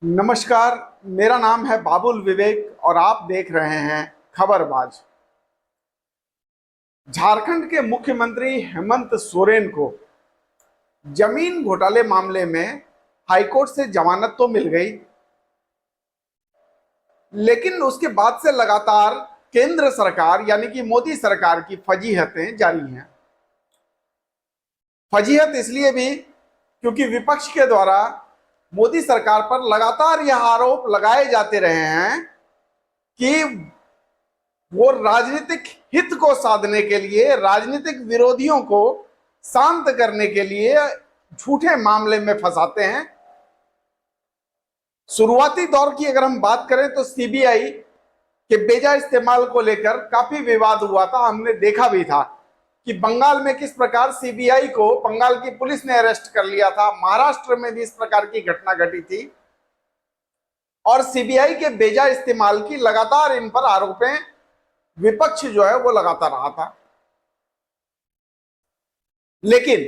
नमस्कार। मेरा नाम है बाबुल विवेक और आप देख रहे हैं खबरबाज। झारखंड के मुख्यमंत्री हेमंत सोरेन को जमीन घोटाले मामले में हाईकोर्ट से जमानत तो मिल गई, लेकिन उसके बाद से लगातार केंद्र सरकार यानी कि मोदी सरकार की फजीहतें जारी हैं। फजीहत इसलिए भी क्योंकि विपक्ष के द्वारा मोदी सरकार पर लगातार यह आरोप लगाए जाते रहे हैं कि वो राजनीतिक हित को साधने के लिए, राजनीतिक विरोधियों को शांत करने के लिए झूठे मामले में फंसाते हैं। शुरुआती दौर की अगर हम बात करें तो सीबीआई के बेजा इस्तेमाल को लेकर काफी विवाद हुआ था। हमने देखा भी था कि बंगाल में किस प्रकार सीबीआई को बंगाल की पुलिस ने अरेस्ट कर लिया था। महाराष्ट्र में भी इस प्रकार की घटना घटी थी और सीबीआई के बेजा इस्तेमाल की लगातार इन पर आरोपें विपक्ष जो है वो लगाता रहा था। लेकिन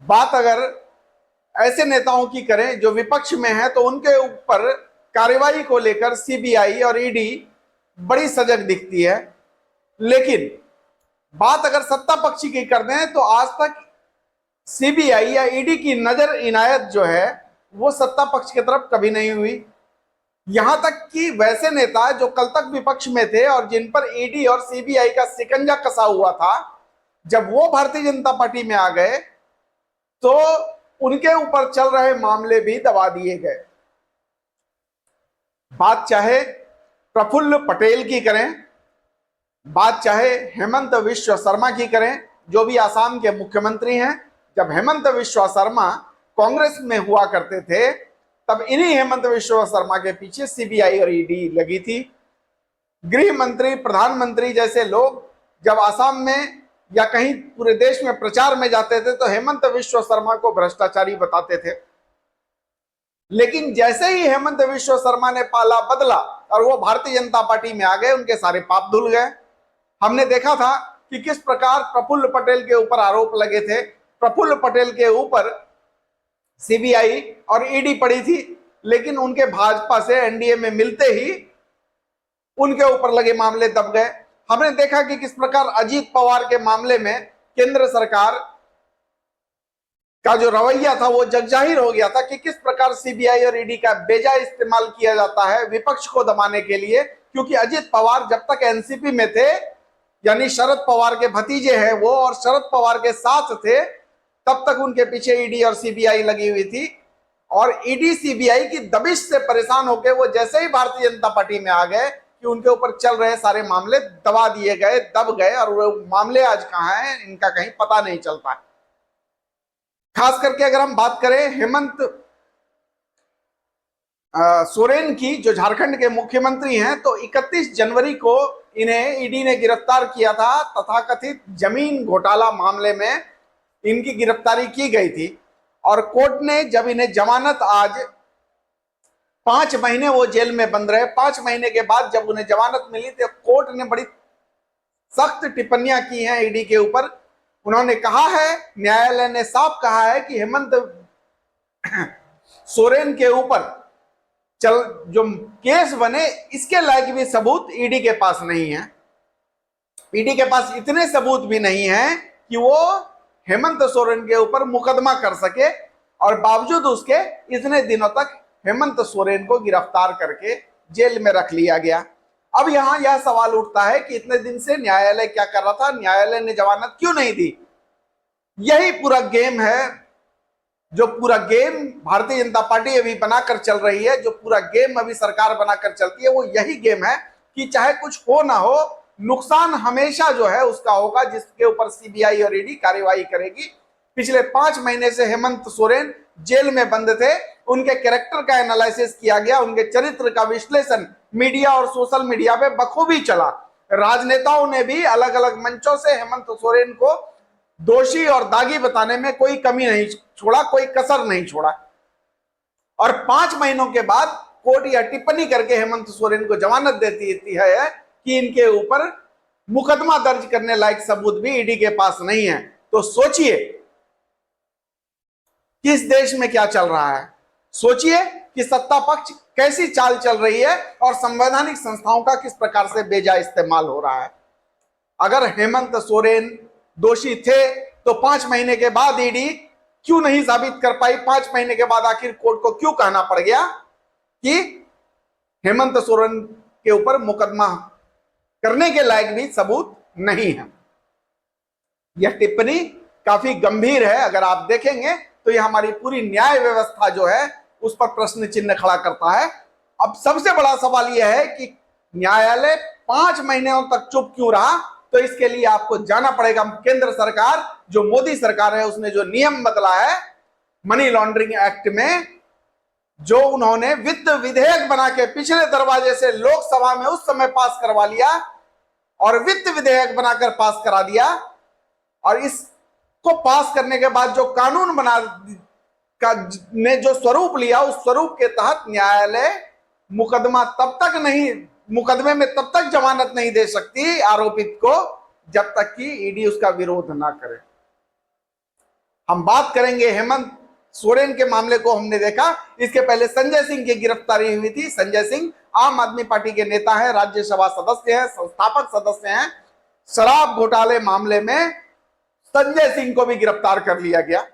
बात अगर ऐसे नेताओं की करें जो विपक्ष में है तो उनके ऊपर कार्रवाई को लेकर सीबीआई और ईडी बड़ी सजग दिखती है। लेकिन बात अगर सत्ता पक्ष की कर दें तो आज तक सीबीआई या ईडी की नजर इनायत जो है वो सत्ता पक्ष की तरफ कभी नहीं हुई। यहां तक कि वैसे नेता जो कल तक विपक्ष में थे और जिन पर ईडी और सीबीआई का शिकंजा कसा हुआ था, जब वो भारतीय जनता पार्टी में आ गए तो उनके ऊपर चल रहे मामले भी दबा दिए गए। बात चाहे प्रफुल्ल पटेल की करें, बात चाहे हेमंत विश्व शर्मा की करें, जो भी आसाम के मुख्यमंत्री हैं। जब हेमंत विश्व शर्मा कांग्रेस में हुआ करते थे तब इन्हीं हेमंत विश्व शर्मा के पीछे सीबीआई और ईडी लगी थी। गृह मंत्री, प्रधानमंत्री जैसे लोग जब आसाम में या कहीं पूरे देश में प्रचार में जाते थे तो हेमंत विश्व शर्मा को भ्रष्टाचारी बताते थे। लेकिन जैसे ही हेमंत विश्व शर्मा ने पाला बदला और वो भारतीय जनता पार्टी में आ गए, उनके सारे पाप धुल गए। हमने देखा था कि किस प्रकार प्रफुल्ल पटेल के ऊपर आरोप लगे थे। प्रफुल्ल पटेल के ऊपर सीबीआई और ईडी पड़ी थी, लेकिन उनके भाजपा से एनडीए में मिलते ही उनके ऊपर लगे मामले दब गए। हमने देखा कि किस प्रकार अजीत पवार के मामले में केंद्र सरकार का जो रवैया था वो जगजाहिर हो गया था कि किस प्रकार सीबीआई और ईडी का बेजा इस्तेमाल किया जाता है विपक्ष को दबाने के लिए। क्योंकि अजीत पवार जब तक एनसीपी में थे, यानी शरद पवार के भतीजे हैं वो, और शरद पवार के साथ थे, तब तक उनके पीछे ईडी और सीबीआई लगी हुई थी। और ईडी सीबीआई की दबिश से परेशान होकर वो जैसे ही भारतीय जनता पार्टी में आ गए कि उनके ऊपर चल रहे सारे मामले दबा दिए गए, दब गए, और वो मामले आज कहां हैं इनका कहीं पता नहीं चलता है। खास करके अगर हम बात करें हेमंत सोरेन की, जो झारखंड के मुख्यमंत्री हैं, तो 31 जनवरी को इन्हें ईडी ने गिरफ्तार किया था। तथाकथित जमीन घोटाला मामले में इनकी गिरफ्तारी की गई थी और कोर्ट ने जब इन्हें जमानत, आज 5 महीने वो जेल में बंद रहे, 5 महीने के बाद जब उन्हें जमानत मिली तो कोर्ट ने बड़ी सख्त टिप्पणियां की हैं ईडी के ऊपर। उन्होंने कहा है, न्यायालय ने साफ कहा है कि हेमंत सोरेन के ऊपर चल जो केस बने इसके लायक भी सबूत ईडी के पास नहीं है। ईडी के पास इतने सबूत भी नहीं है कि वो हेमंत सोरेन के ऊपर मुकदमा कर सके, और बावजूद उसके इतने दिनों तक हेमंत सोरेन को गिरफ्तार करके जेल में रख लिया गया। अब यहां यह सवाल उठता है कि इतने दिन से न्यायालय क्या कर रहा था, न्यायालय ने जमानत क्यों नहीं दी। यही पूरा गेम है, जो पूरा गेम भारतीय जनता पार्टी अभी बनाकर चल रही है, जो पूरा गेम अभी सरकार बनाकर चलती है, वो यही गेम है कि चाहे कुछ हो ना हो, नुकसान हमेशा जो है उसका होगा जिसके ऊपर सीबीआई और ईडी कार्रवाई करेगी। पिछले 5 महीने से हेमंत सोरेन जेल में बंद थे, उनके कैरेक्टर का एनालिसिस किया गया, उनके चरित्र का विश्लेषण मीडिया और सोशल मीडिया पे बखूबी चला। राजनेताओं ने भी अलग अलग मंचों से हेमंत सोरेन को दोषी और दागी बताने में कोई कमी नहीं छोड़ा, कोई कसर नहीं छोड़ा। और 5 महीनों के बाद कोर्ट यह टिप्पणी करके हेमंत सोरेन को जमानत देती है कि इनके ऊपर मुकदमा दर्ज करने लायक सबूत भी ईडी के पास नहीं है। तो सोचिए कि इस देश में क्या चल रहा है। सोचिए कि सत्ता पक्ष कैसी चाल चल रही है और संवैधानिक संस्थाओं का किस प्रकार से बेजा इस्तेमाल हो रहा है। अगर हेमंत सोरेन दोषी थे तो 5 महीने के बाद ईडी क्यों नहीं साबित कर पाई? 5 महीने के बाद आखिर कोर्ट को क्यों कहना पड़ गया कि हेमंत सोरेन के ऊपर मुकदमा करने के लायक भी सबूत नहीं है? यह टिप्पणी काफी गंभीर है। अगर आप देखेंगे तो यह हमारी पूरी न्याय व्यवस्था जो है उस पर प्रश्न चिन्ह खड़ा करता है। अब सबसे बड़ा सवाल यह है कि न्यायालय 5 महीनों तक चुप क्यों रहा? तो इसके लिए आपको जाना पड़ेगा केंद्र सरकार, जो मोदी सरकार है, उसने जो नियम बदला है मनी लॉन्ड्रिंग एक्ट में, जो उन्होंने वित्त विधेयक बना के पिछले दरवाजे से लोकसभा में उस समय पास करवा लिया और वित्त विधेयक बनाकर पास करा दिया। और इसको पास करने के बाद जो कानून बना का ने जो स्वरूप लिया, उस स्वरूप के तहत न्यायालय मुकदमे में तब तक जमानत नहीं दे सकती आरोपित को जब तक कि ईडी उसका विरोध ना करे। हम बात करेंगे हेमंत सोरेन के मामले को। हमने देखा इसके पहले संजय सिंह की गिरफ्तारी हुई थी। संजय सिंह आम आदमी पार्टी के नेता हैं, राज्यसभा सदस्य हैं, संस्थापक सदस्य हैं। शराब घोटाले मामले में संजय सिंह को भी गिरफ्तार कर लिया गया।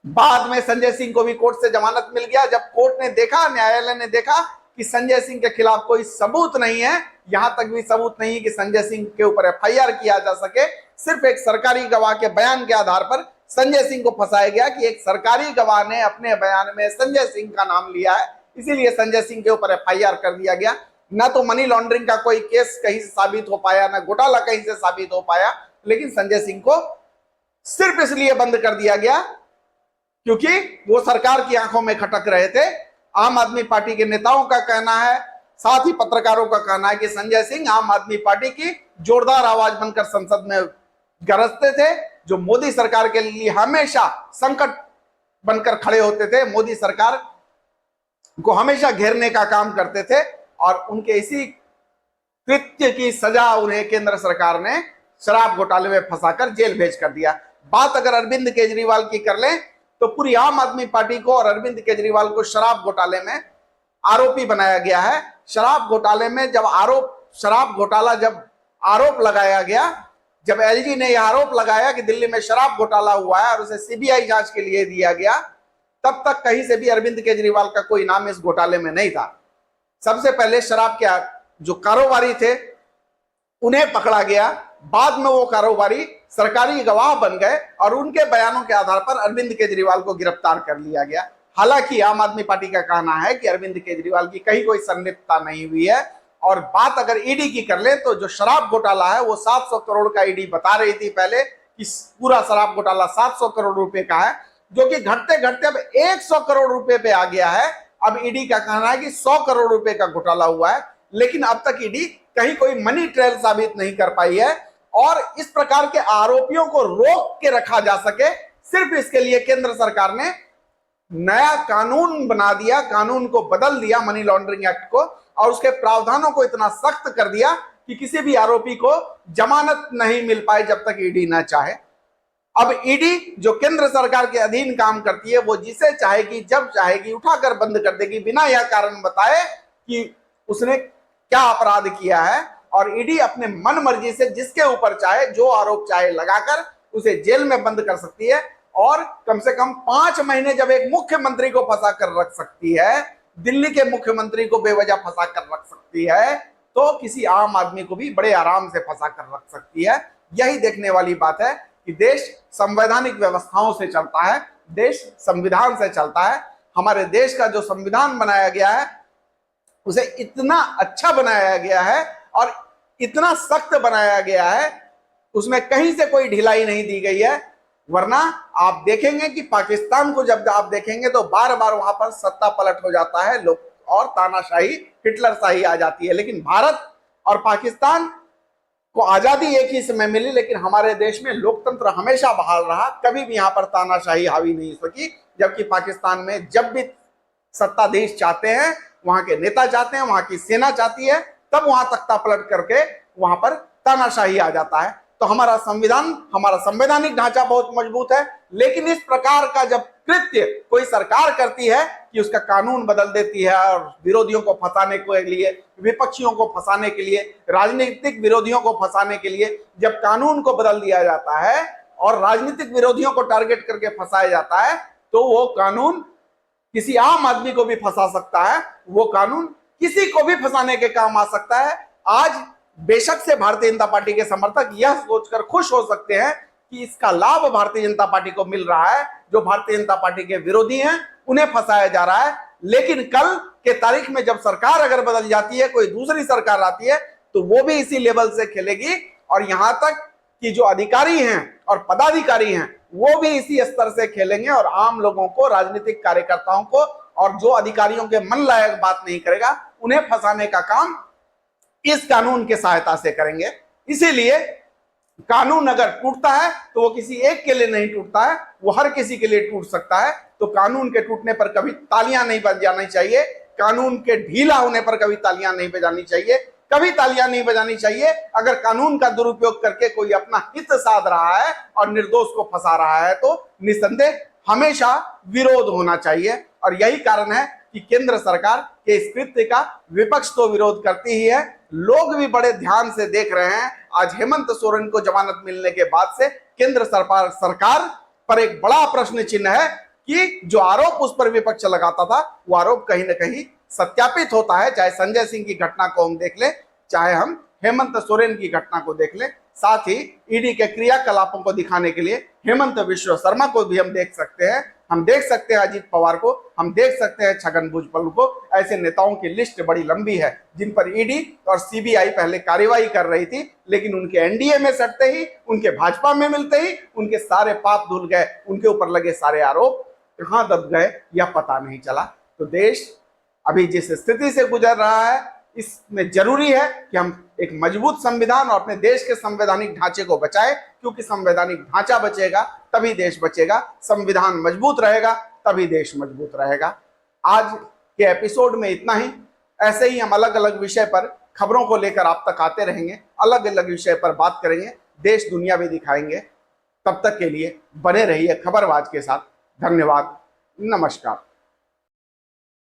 बाद में संजय सिंह को भी कोर्ट से जमानत मिल गया। जब कोर्ट ने देखा, न्यायालय ने देखा कि संजय सिंह के खिलाफ कोई सबूत नहीं है, यहां तक भी सबूत नहीं है कि संजय सिंह के ऊपर एफआईआर किया जा सके, सिर्फ एक सरकारी गवाह के बयान के आधार पर संजय सिंह को फंसाया गया कि एक सरकारी गवाह ने अपने बयान में संजय सिंह का नाम लिया है, इसीलिए संजय सिंह के ऊपर एफआईआर कर दिया गया। न तो मनी लॉन्ड्रिंग का कोई केस कहीं से साबित हो पाया, न घोटाला कहीं से साबित हो पाया, लेकिन संजय सिंह को सिर्फ इसलिए बंद कर दिया गया क्योंकि वो सरकार की आंखों में खटक रहे थे। आम आदमी पार्टी के नेताओं का कहना है, साथ ही पत्रकारों का कहना है कि संजय सिंह आम आदमी पार्टी की जोरदार आवाज बनकर संसद में गरजते थे, जो मोदी सरकार के लिए हमेशा संकट बनकर खड़े होते थे, मोदी सरकार को हमेशा घेरने का काम करते थे। और उनके इसी कृत्य की सजा उन्हें केंद्र सरकार ने शराब घोटाले में फंसाकर जेल भेज कर दिया। बात अगर अरविंद केजरीवाल की कर लें तो पूरी आम आदमी पार्टी को और अरविंद केजरीवाल को शराब घोटाले में आरोपी बनाया गया है। शराब घोटाले में जब आरोप लगाया गया, जब एलजी ने यह आरोप लगाया कि दिल्ली में शराब घोटाला हुआ है और उसे सीबीआई जांच के लिए दिया गया, तब तक कहीं से भी अरविंद केजरीवाल का कोई नाम इस घोटाले में नहीं था। सबसे पहले शराब के जो कारोबारी थे उन्हें पकड़ा गया, बाद में वो कारोबारी सरकारी गवाह बन गए और उनके बयानों के आधार पर अरविंद केजरीवाल को गिरफ्तार कर लिया गया। हालांकि आम आदमी पार्टी का कहना है कि अरविंद केजरीवाल की कहीं कोई संलिप्तता नहीं हुई है। और बात अगर ईडी की कर ले तो जो शराब घोटाला है वो 700 करोड़ का ईडी बता रही थी पहले कि पूरा शराब घोटाला 700 करोड़ रुपए का है, जो कि घटते घटते अब 100 करोड़ रुपए पे आ गया है। अब ईडी का कहना है कि 100 करोड़ रुपए का घोटाला हुआ है, लेकिन अब तक ईडी कहीं कोई मनी ट्रेल साबित नहीं कर पाई है। और इस प्रकार के आरोपियों को रोक के रखा जा सके, सिर्फ इसके लिए केंद्र सरकार ने नया कानून बना दिया, कानून को बदल दिया, मनी लॉन्ड्रिंग एक्ट को, और उसके प्रावधानों को इतना सख्त कर दिया कि किसी भी आरोपी को जमानत नहीं मिल पाए जब तक ईडी ना चाहे। अब ईडी जो केंद्र सरकार के अधीन काम करती है, वो जिसे चाहेगी जब चाहेगी उठाकर बंद कर देगी, बिना यह कारण बताए कि उसने क्या अपराध किया है। और ईडी अपने मन मर्जी से जिसके ऊपर चाहे, जो आरोप चाहे लगाकर उसे जेल में बंद कर सकती है। और कम से कम 5 महीने जब एक मुख्यमंत्री को फंसा कर रख सकती है, दिल्ली के मुख्यमंत्री को बेवजह फंसा कर रख सकती है, तो किसी आम आदमी को भी बड़े आराम से फंसा कर रख सकती है। यही देखने वाली बात है कि देश संवैधानिक व्यवस्थाओं से चलता है, देश संविधान से चलता है। हमारे देश का जो संविधान बनाया गया है उसे इतना अच्छा बनाया गया है और इतना सख्त बनाया गया है, उसमें कहीं से कोई ढिलाई नहीं दी गई है। वरना आप देखेंगे कि पाकिस्तान को जब आप देखेंगे तो बार बार वहां पर सत्ता पलट हो जाता है, लोग और तानाशाही, हिटलरशाही आ जाती है। लेकिन भारत और पाकिस्तान को आजादी एक ही समय मिली, लेकिन हमारे देश में लोकतंत्र हमेशा बहाल रहा, कभी भी यहाँ पर तानाशाही हावी नहीं हो सकी। जबकि पाकिस्तान में जब भी सत्ताधीश चाहते हैं, वहां के नेता चाहते हैं, वहां की सेना चाहती है, तब वहां तख्ता पलट करके वहां पर तानाशाही आ जाता है। तो हमारा संविधान, हमारा संवैधानिक ढांचा बहुत मजबूत है। लेकिन इस प्रकार का जब कृत्य कोई सरकार करती है कि उसका कानून बदल देती है और विरोधियों को फंसाने के लिए, विपक्षियों को फंसाने के लिए, राजनीतिक विरोधियों को फंसाने के लिए जब कानून को बदल दिया जाता है और राजनीतिक विरोधियों को टारगेट करके फंसाया जाता है, तो वो कानून किसी आम आदमी को भी फंसा सकता है, वो कानून किसी को भी फंसाने के काम आ सकता है। आज बेशक से भारतीय जनता पार्टी के समर्थक यह सोचकर खुश हो सकते हैं कि इसका लाभ भारतीय जनता पार्टी को मिल रहा है, जो भारतीय जनता पार्टी के विरोधी हैं उन्हें फंसाया जा रहा है। लेकिन कल के तारीख में जब सरकार अगर बदल जाती है, कोई दूसरी सरकार आती है, तो वो भी इसी लेवल से खेलेगी और यहां तक कि जो अधिकारी हैं और पदाधिकारी हैं वो भी इसी स्तर से खेलेंगे और आम लोगों को, राजनीतिक कार्यकर्ताओं को और जो अधिकारियों के मन लायक बात नहीं करेगा उन्हें फंसाने का काम इस कानून के सहायता से करेंगे। इसीलिए कानून अगर टूटता है तो वो किसी एक के लिए नहीं टूटता है, वो हर किसी के लिए टूट सकता है। तो कानून के टूटने पर कभी तालियां नहीं बजानी चाहिए, कानून के ढीला होने पर कभी तालियां नहीं बजानी चाहिए, कभी तालियां नहीं बजानी चाहिए अगर कानून का दुरुपयोग करके कोई अपना हित साध रहा है और निर्दोष को फंसा रहा है, तो निसंदेह हमेशा विरोध होना चाहिए। और यही कारण है कि केंद्र सरकार के इस कृत्य का विपक्ष तो विरोध करती ही है, लोग भी बड़े ध्यान से देख रहे हैं। आज हेमंत सोरेन को जमानत मिलने के बाद से केंद्र सरकार पर एक बड़ा प्रश्न चिन्ह है कि जो आरोप उस पर विपक्ष लगाता था वो आरोप कहीं ना कहीं सत्यापित होता है। चाहे संजय सिंह की घटना को हम देख लें, चाहे हम हेमंत सोरेन की घटना को देख लें, साथ ही ईडी के क्रियाकलापों को दिखाने के लिए हेमंत बिश्व शर्मा को भी हम देख सकते हैं, हम देख सकते हैं अजीत पवार को, हम देख सकते हैं छगन भुजबल को। ऐसे नेताओं की लिस्ट बड़ी लंबी है जिन पर ईडी और सीबीआई पहले कार्रवाई कर रही थी, लेकिन उनके एनडीए में सटते ही, उनके भाजपा में मिलते ही उनके सारे पाप धुल गए, उनके ऊपर लगे सारे आरोप कहां दब गए यह पता नहीं चला। तो देश अभी जिस स्थिति से गुजर रहा है, इसमें जरूरी है कि हम एक मजबूत संविधान और अपने देश के संवैधानिक ढांचे को बचाएं, क्योंकि संवैधानिक ढांचा बचेगा तभी देश बचेगा, संविधान मजबूत रहेगा तभी देश मजबूत रहेगा। आज के एपिसोड में इतना ही। ऐसे ही हम अलग अलग विषय पर खबरों को लेकर आप तक आते रहेंगे, अलग अलग विषय पर बात करेंगे, देश दुनिया भी दिखाएंगे। तब तक के लिए बने रहिए खबरवाज के साथ। धन्यवाद, नमस्कार।